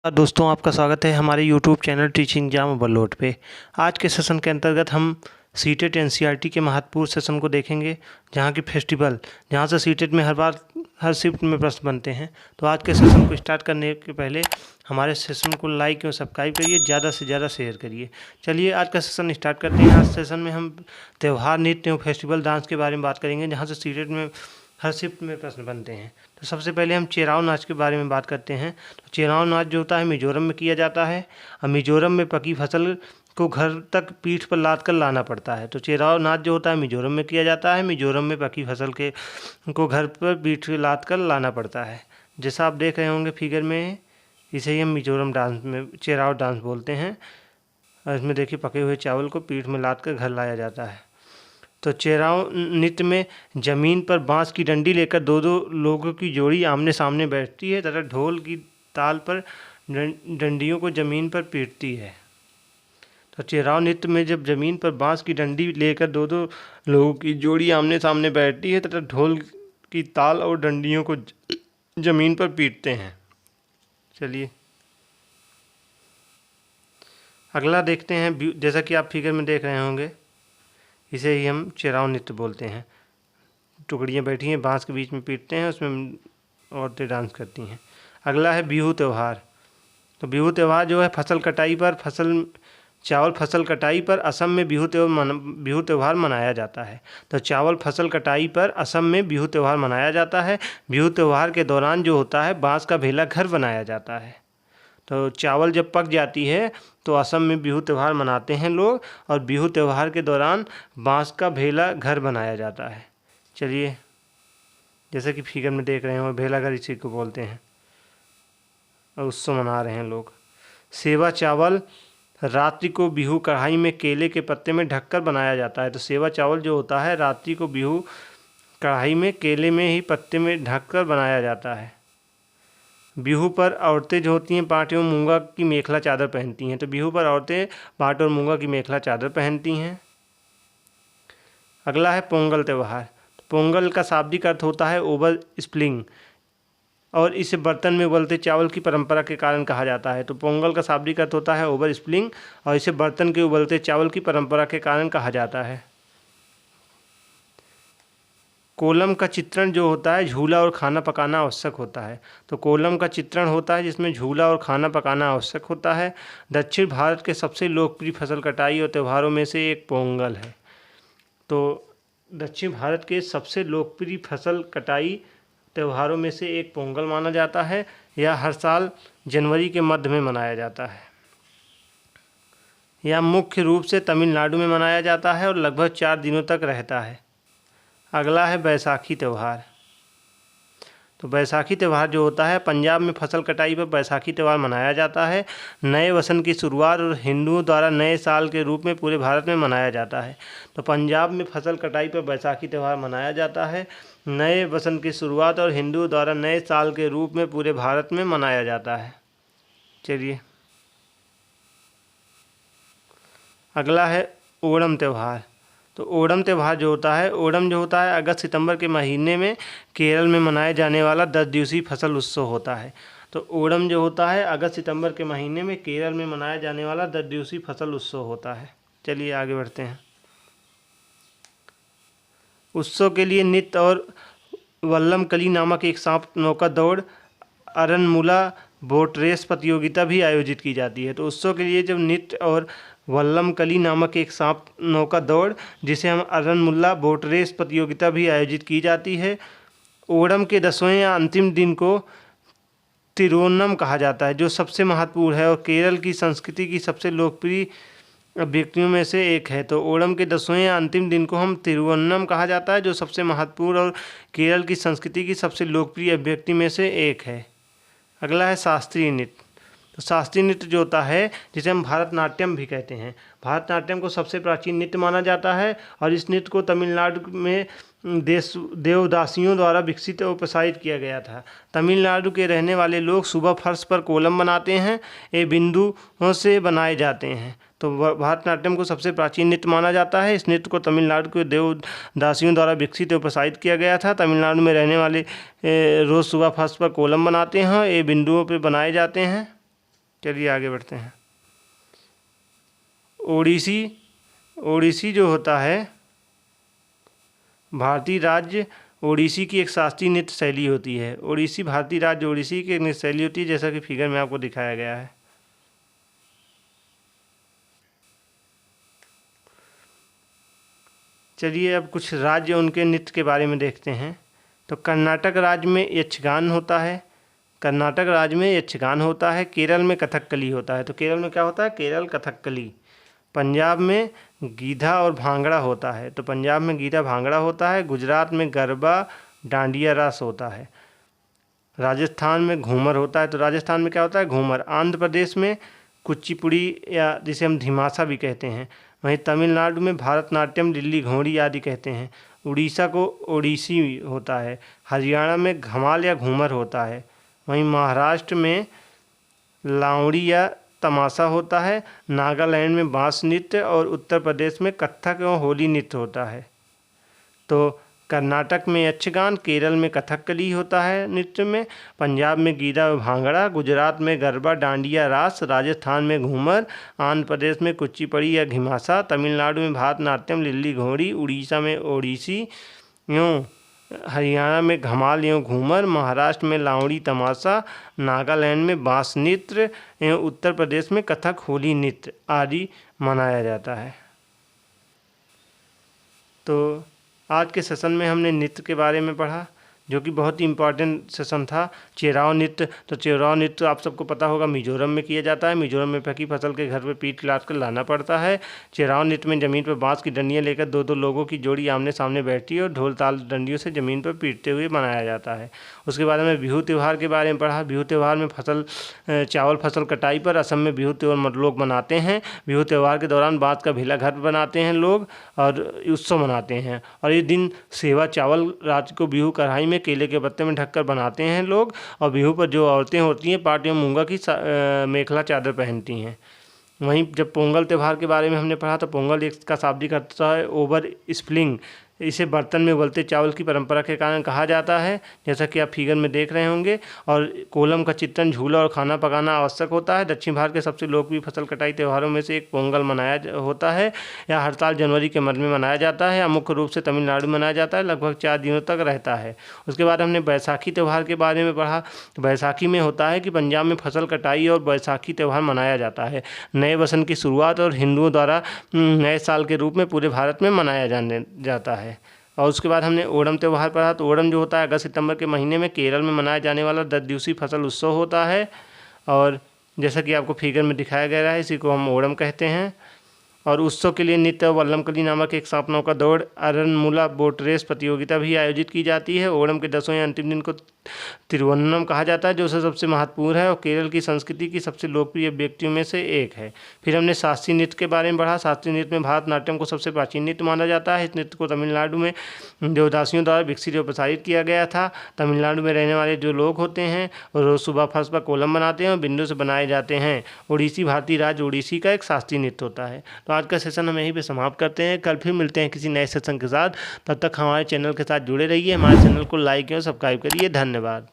दोस्तों, आपका स्वागत है हमारे YouTube channel teaching exam overload पे। आज के सेशन के अंतर्गत हम सीटेट एनसीईआरटी के महत्वपूर्ण सेशन को देखेंगे, जहाँ की फेस्टिवल, जहाँ से सीटेट में हर बार हर शिफ्ट में प्रश्न बनते हैं। तो आज के सेशन को स्टार्ट करने के पहले हमारे सेशन को लाइक और सब्सक्राइब करिए, ज़्यादा से ज़्यादा शेयर करिए। चलिए आज का सेशन स्टार्ट करते हैं। आज सेशन में हम त्यौहार, नृत्य एवं फेस्टिवल डांस के बारे में बात करेंगे, जहाँ से सीटेट में हर शिफ्ट में प्रश्न बनते हैं। तो सबसे पहले हम चेराव नाच के बारे में बात करते हैं। तो चेराव नाच जो होता है मिजोरम में किया जाता है, और मिजोरम में पकी फसल को घर तक पीठ पर लाद कर लाना पड़ता है। तो चेराव नाच जो होता है मिजोरम में किया जाता है, मिजोरम में पकी फसल के को घर पर पीठ पर लाद कर लाना पड़ता है। जैसा आप देख रहे होंगे फिगर में, इसे ही हम मिजोरम डांस में चेराव डांस बोलते हैं। और इसमें देखिए पके हुए चावल को पीठ में लाद कर घर लाया जाता है। तो चेराव नृत्य में जमीन पर बांस की डंडी लेकर दो दो लोगों की जोड़ी आमने सामने बैठती है तथा ढोल की ताल पर डंडियों को जमीन पर पीटती है। तो चेराव नृत्य में जब जमीन पर बांस की डंडी लेकर दो दो लोगों की जोड़ी आमने सामने बैठती है तथा ढोल की ताल और डंडियों को जमीन पर पीटते हैं। चलिए अगला देखते हैं। जैसा कि आप फिगर में देख रहे होंगे, इसे ही हम चेराव नृत्य बोलते हैं। टुकड़ियाँ बैठी हैं, बांस के बीच में पीटते हैं, उसमें औरतें डांस करती हैं। अगला है बिहू त्यौहार। तो बिहू त्यौहार जो है चावल फसल कटाई पर असम में बिहू त्यौहार मनाया जाता है। तो चावल फसल कटाई पर असम में बिहू त्यौहार मनाया जाता है। बिहू त्यौहार के दौरान जो होता है बांस का भेला घर बनाया जाता है। तो चावल जब पक जाती है तो असम में बिहू त्यौहार मनाते हैं लोग, और बिहू त्यौहार के दौरान बांस का भेला घर बनाया जाता है। चलिए जैसे कि फिगर में देख रहे हो, भेला घर इसी को बोलते हैं, और उत्सव मना रहे हैं लोग। सेवा चावल रात्रि को बिहू कढ़ाई में केले के पत्ते में ढककर बनाया जाता है। तो सेवा चावल जो होता है रात्रि को बिहू कढ़ाई में केले में ही पत्ते में ढककर बनाया जाता है। बिहू पर औरतें जो होती हैं पाट एवं मूंगा की मेखला चादर पहनती हैं। तो बिहू पर औरतें पाट और मूंगा की मेखला चादर पहनती हैं। अगला है पोंगल त्यौहार। पोंगल का शाब्दिक अर्थ होता है ओवर स्प्रिंग, और इसे बर्तन में उबलते चावल की परंपरा के कारण कहा जाता है। तो पोंगल का शाब्दिक अर्थ होता है ओवर स्प्रिंग, और इसे बर्तन के उबलते चावल की परंपरा के कारण कहा जाता है। कोलम का चित्रण जो होता है झूला और खाना पकाना आवश्यक होता है। तो कोलम का चित्रण होता है जिसमें झूला और खाना पकाना आवश्यक होता है। दक्षिण भारत के सबसे लोकप्रिय फसल कटाई और त्योहारों में से एक पोंगल है। तो दक्षिण भारत के सबसे लोकप्रिय फसल कटाई त्योहारों में से एक पोंगल माना जाता है। यह हर साल जनवरी के मध्य में मनाया जाता है। यह मुख्य रूप से तमिलनाडु में मनाया जाता है और लगभग 4 दिनों तक रहता है। अगला है बैसाखी त्यौहार। तो बैसाखी त्यौहार जो होता है पंजाब में फसल कटाई पर बैसाखी त्यौहार मनाया जाता है। नए वसंत की शुरुआत और हिंदुओं द्वारा नए साल के रूप में पूरे भारत में मनाया जाता है। तो पंजाब में फसल कटाई पर बैसाखी त्यौहार मनाया जाता है। नए वसंत की शुरुआत और हिंदुओं द्वारा नए साल के रूप में पूरे भारत में मनाया जाता है। चलिए अगला है ओणम त्यौहार। तो ओणम त्यौहार जो होता है अगस्त सितंबर के महीने में केरल में मनाए जाने वाला 10 दिवसीय फसल उत्सव होता है। तो ओणम जो होता है अगस्त सितंबर के महीने में केरल में मनाया जाने वाला 10 दिवसीय फसल उत्सव होता है। चलिए आगे बढ़ते हैं। उत्सव के लिए नृत्य और वल्लम कली नामक एक सांप नौका दौड़, अरनमुला बोट रेस प्रतियोगिता भी आयोजित की जाती है। तो उत्सव के लिए जब नृत्य और वल्लम कली नामक एक सांप नौका दौड़, जिसे हम अरनमुला बोट रेस प्रतियोगिता भी आयोजित की जाती है। ओणम के 10वें या अंतिम दिन को तिरुओन्नम कहा जाता है, जो सबसे महत्वपूर्ण है और केरल की संस्कृति की सबसे लोकप्रिय अभिव्यक्तियों में से एक है। तो ओणम के 10वें या अंतिम दिन को हम तिरुवन्नम कहा जाता है, जो सबसे महत्वपूर्ण और केरल की संस्कृति की सबसे लोकप्रिय अभिव्यक्ति में से एक है। अगला है शास्त्रीय नृत्य। तो शास्त्रीय नृत्य जो होता है जिसे हम भारतनाट्यम भी कहते हैं, भारतनाट्यम को सबसे प्राचीन नृत्य माना जाता है, और इस नृत्य को तमिलनाडु में देवदासियों द्वारा विकसित और प्रसारित किया गया था। तमिलनाडु के रहने वाले लोग सुबह फर्श पर कोलम बनाते हैं, ये बिंदुओं से बनाए जाते हैं। तो भारतनाट्यम को सबसे प्राचीन नृत्य माना जाता है। इस नृत्य को तमिलनाडु के देवदासियों द्वारा विकसित और प्रसारित किया गया था। तमिलनाडु में रहने वाले रोज़ सुबह फर्श पर कोलम बनाते हैं, ये बिंदुओं पर बनाए जाते हैं। चलिए आगे बढ़ते हैं। ओडिसी जो होता है भारतीय राज्य ओडिसी की एक शास्त्रीय नृत्य शैली होती है। ओडिसी भारतीय राज्य ओडिसी की एक नृत्य शैली होती है, जैसा कि फिगर में आपको दिखाया गया है। चलिए अब कुछ राज्य उनके नृत्य के बारे में देखते हैं। तो कर्नाटक राज्य में यक्षगान होता है। कर्नाटक राज्य में यक्षगान होता है। केरल में कथकली होता है। तो केरल में क्या होता है? केरल कथकली। पंजाब में गीधा और भांगड़ा होता है। तो पंजाब में गीधा भांगड़ा होता है। गुजरात में गरबा डांडिया रास होता है। राजस्थान में घूमर होता है। तो राजस्थान में क्या होता है? घूमर। आंध्र प्रदेश में कुचिपुड़ी या जिसे हम धीमासा भी कहते हैं। वहीं तमिलनाडु में भारतनाट्यम, लिल्ली घोड़ी आदि कहते हैं। उड़ीसा को ओडिसी होता है। हरियाणा में घमाल या घूमर होता है। वहीं महाराष्ट्र में लावड़ी या तमाशा होता है। नागालैंड में बांस नृत्य और उत्तर प्रदेश में कथक एवं होली नृत्य होता है। तो कर्नाटक में यक्षगान, केरल में कथकली होता है नृत्य में, पंजाब में गीधा और भांगड़ा, गुजरात में गरबा डांडिया रास, राजस्थान में घूमर, आंध्र प्रदेश में कुचिपुड़ी या घिमासा, तमिलनाडु में भारतनाट्यम, लिल्ली घोड़ी, उड़ीसा में ओडिसी यूँ, हरियाणा में घमाल एवं घूमर, महाराष्ट्र में लावड़ी तमाशा, नागालैंड में बांस नृत्य एवं उत्तर प्रदेश में कथक होली नृत्य आदि मनाया जाता है। तो आज के सेशन में हमने नृत्य के बारे में पढ़ा, जो कि बहुत ही इम्पॉर्टेंट सेशन था। चेराव नृत्य, तो चेराव नृत्य आप सबको पता होगा मिजोरम में किया जाता है। मिजोरम में पकी फसल के घर पे पीट लाद कर लाना पड़ता है। चेराव नृत्य में ज़मीन पर बांस की डंडियाँ लेकर दो दो लोगों की जोड़ी आमने सामने बैठती है और ढोल ताल डंडियों से ज़मीन पर पीटते हुए मनाया जाता है। उसके बाद हमें बिहू त्यौहार के बारे में पढ़ा। बिहू त्यौहार में चावल फसल कटाई पर असम में बिहू त्यौहार लोग मनाते हैं। बिहू त्यौहार के दौरान बाँस का भेला घर बनाते हैं लोग और उत्सव मनाते हैं। और इस दिन सेवा चावल रात को बिहू कढ़ाई में केले के पत्ते में ढककर बनाते हैं लोग। और बिहू पर जो औरतें होती हैं पाट एवं मूंगा की मेखला चादर पहनती हैं। वहीं जब पोंगल त्यौहार के बारे में हमने पढ़ा तो पोंगल इसका शाब्दिक अर्थ है ओवर स्प्रिंग। इसे बर्तन में उबलते चावल की परंपरा के कारण कहा जाता है, जैसा कि आप फिगर में देख रहे होंगे। और कोलम का चित्रण, झूला और खाना पकाना आवश्यक होता है। दक्षिण भारत के सबसे लोकप्रिय फसल कटाई त्योहारों में से एक पोंगल मनाया होता है। यह हर साल जनवरी के मध्य में मनाया जाता है। मुख्य रूप से तमिलनाडु में मनाया जाता है। लगभग 4 दिनों तक रहता है। उसके बाद हमने बैसाखी त्यौहार के बारे में पढ़ा। बैसाखी में होता है कि पंजाब में फसल कटाई और बैसाखी त्यौहार मनाया जाता है। नए वसंत की शुरुआत और हिंदुओं द्वारा नए साल के रूप में पूरे भारत में मनाया जाता है। और उसके बाद हमने ओणम त्यौहार पढ़ा। तो ओणम जो होता है अगस्त सितंबर के महीने में केरल में मनाया जाने वाला 10 दिवसीय फसल उत्सव होता है। और जैसा कि आपको फिगर में दिखाया गया है, इसी को हम ओणम कहते हैं। और उत्सव के लिए नृत्य वल्लमकली नामक एक सांप नौका दौड़, अरनमुला बोट रेस प्रतियोगिता भी आयोजित की जाती है। ओणम के 10वें या अंतिम दिन को तिरुवन्नम कहा जाता है, जो सबसे महत्वपूर्ण है और केरल की संस्कृति की सबसे लोकप्रिय व्यक्तियों में से एक है। फिर हमने शास्त्रीय नृत्य के बारे में पढ़ा। शास्त्रीय नृत्य में भारतनाट्यम को सबसे प्राचीन नृत्य माना जाता है। इस नृत्य को तमिलनाडु में देवदासियों द्वारा विकसित और प्रसारित किया गया था। तमिलनाडु में रहने वाले जो लोग होते हैं वो रोज़ सुबह फर्श पर कोलम बनाते हैं और बिंदु से बनाए जाते हैं। ओडिसी भारतीय राज्य ओडिसी का एक शास्त्रीय नृत्य होता है। तो आज का सेशन हम यहीं पे समाप्त करते हैं। कल फिर मिलते हैं किसी नए सेशन के साथ। तब तक हमारे चैनल के साथ जुड़े रहिए। हमारे चैनल को लाइक और सब्सक्राइब करिए। धन्यवाद।